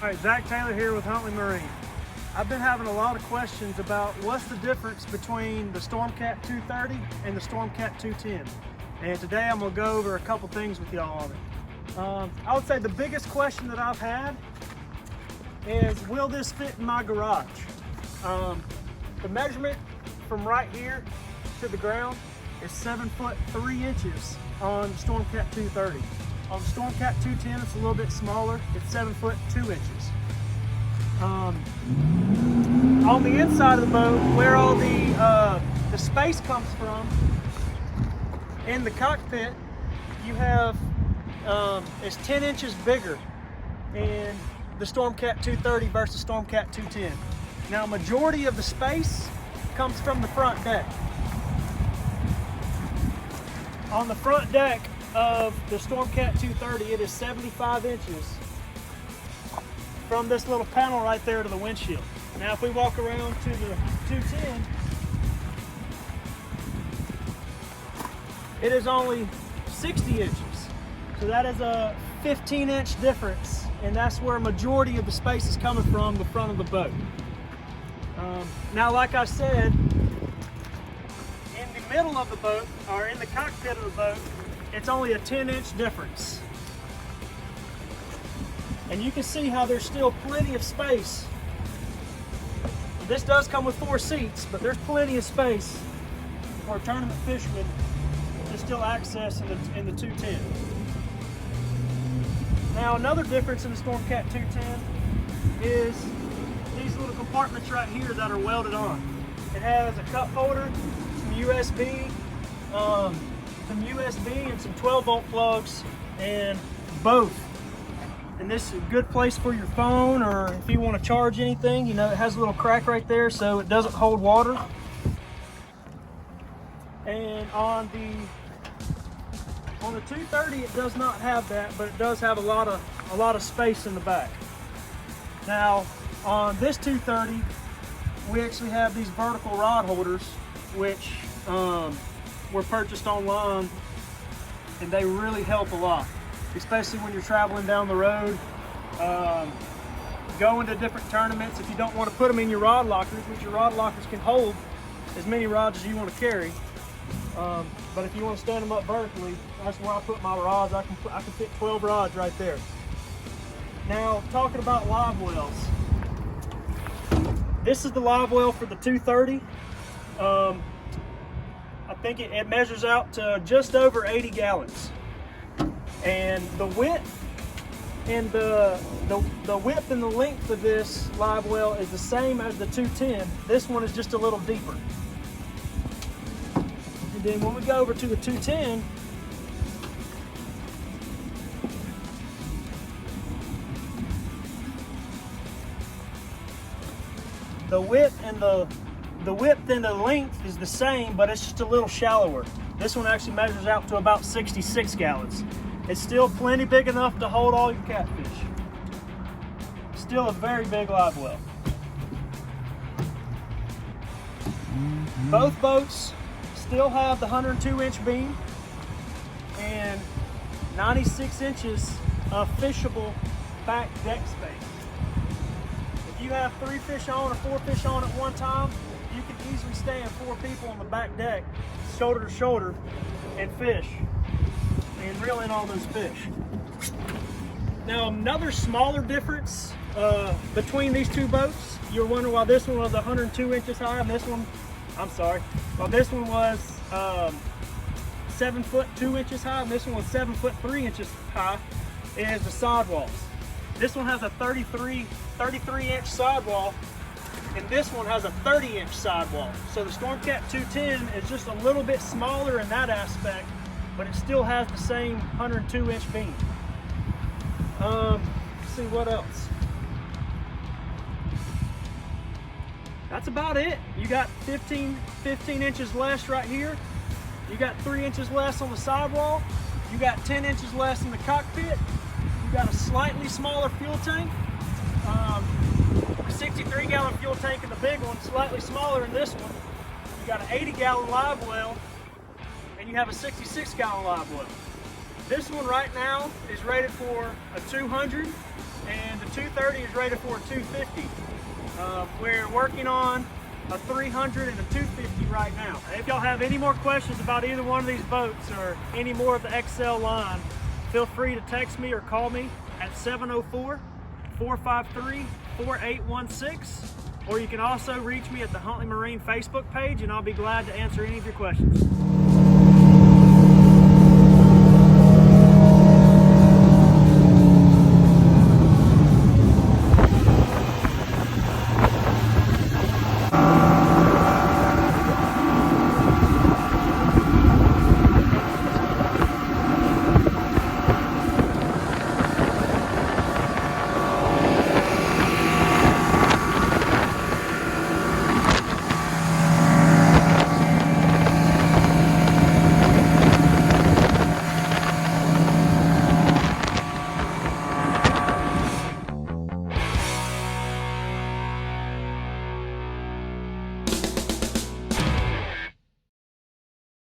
All right, Zach Taylor here with Huntley Marine. I've been having a lot of questions about what's the difference between the StormCat 230 and the StormCat 210. And today I'm gonna go over a couple things with y'all on it. I would say the biggest question that I've had is, will this fit in my garage? The measurement from right here to the ground is 7 foot 3 inches on the StormCat 230. On the StormCat 210, it's a little bit smaller. It's 7 foot 2 inches. On the inside of the boat, where all the space comes from, in the cockpit, you have it's 10 inches bigger in the StormCat 230 versus StormCat 210. Now, majority of the space comes from the front deck. On the front deck of the StormCat 230, it is 75 inches from this little panel right there to the windshield. Now, if we walk around to the 210, it is only 60 inches. So that is a 15-inch difference, and that's where a majority of the space is coming from, the front of the boat. Now, like I said, in the middle of the boat, or in the cockpit of the boat, it's only a 10-inch difference. And you can see how there's still plenty of space. This does come with 4 seats, but there's plenty of space for a tournament fisherman to still access in the 210. Now, another difference in the StormCat 210 is these little compartments right here that are welded on. It has a cup holder, some USB, and some 12-volt plugs, and both. And this is a good place for your phone, or if you want to charge anything. You know, it has a little crack right there so it doesn't hold water. And on the 230, it does not have that, but it does have a lot of space in the back. Now, on this 230, we actually have these vertical rod holders, which were purchased online, and they really help a lot, especially when you're traveling down the road, going to different tournaments. If you don't want to put them in your rod lockers, which your rod lockers can hold as many rods as you want to carry, but if you want to stand them up vertically, that's where I put my rods. I can fit 12 rods right there. Now, talking about live wells, this is the live well for the 230. I think it measures out to just over 80 gallons. And the width and the width and the length of this live well is the same as the 210. This one is just a little deeper. And then when we go over to the 210, the width and the length is the same, but it's just a little shallower. This one actually measures out to about 66 gallons. It's still plenty big enough to hold all your catfish. Still a very big live well. Both boats still have the 102-inch beam and 96 inches of fishable back deck space. If you have 3 fish on or 4 fish on at one time, you can easily stand 4 people on the back deck, shoulder to shoulder, and fish, and reel in all those fish. Now, another smaller difference between these two boats, you're wondering why this one was 102 inches high and this one, well, this one was 7 foot 2 inches high and this one was 7 foot 3 inches high, is the sidewalls. This one has a 33-inch sidewall, and this one has a 30-inch sidewall. So the StormCat 210 is just a little bit smaller in that aspect, but it still has the same 102-inch beam. Let's see what else. That's about it. You got 15 inches less right here. You got 3 inches less on the sidewall. You got 10 inches less in the cockpit. You got a slightly smaller fuel tank. A 63-gallon fuel tank in the big one, slightly smaller in this one. You got an 80-gallon live well, and you have a 66-gallon live well. This one right now is rated for a 200, and the 230 is rated for a 250. We're working on a 300 and a 250 right now. If y'all have any more questions about either one of these boats or any more of the XL line, feel free to text me or call me at 704-453-4816, or you can also reach me at the Huntley Marine Facebook page, and I'll be glad to answer any of your questions.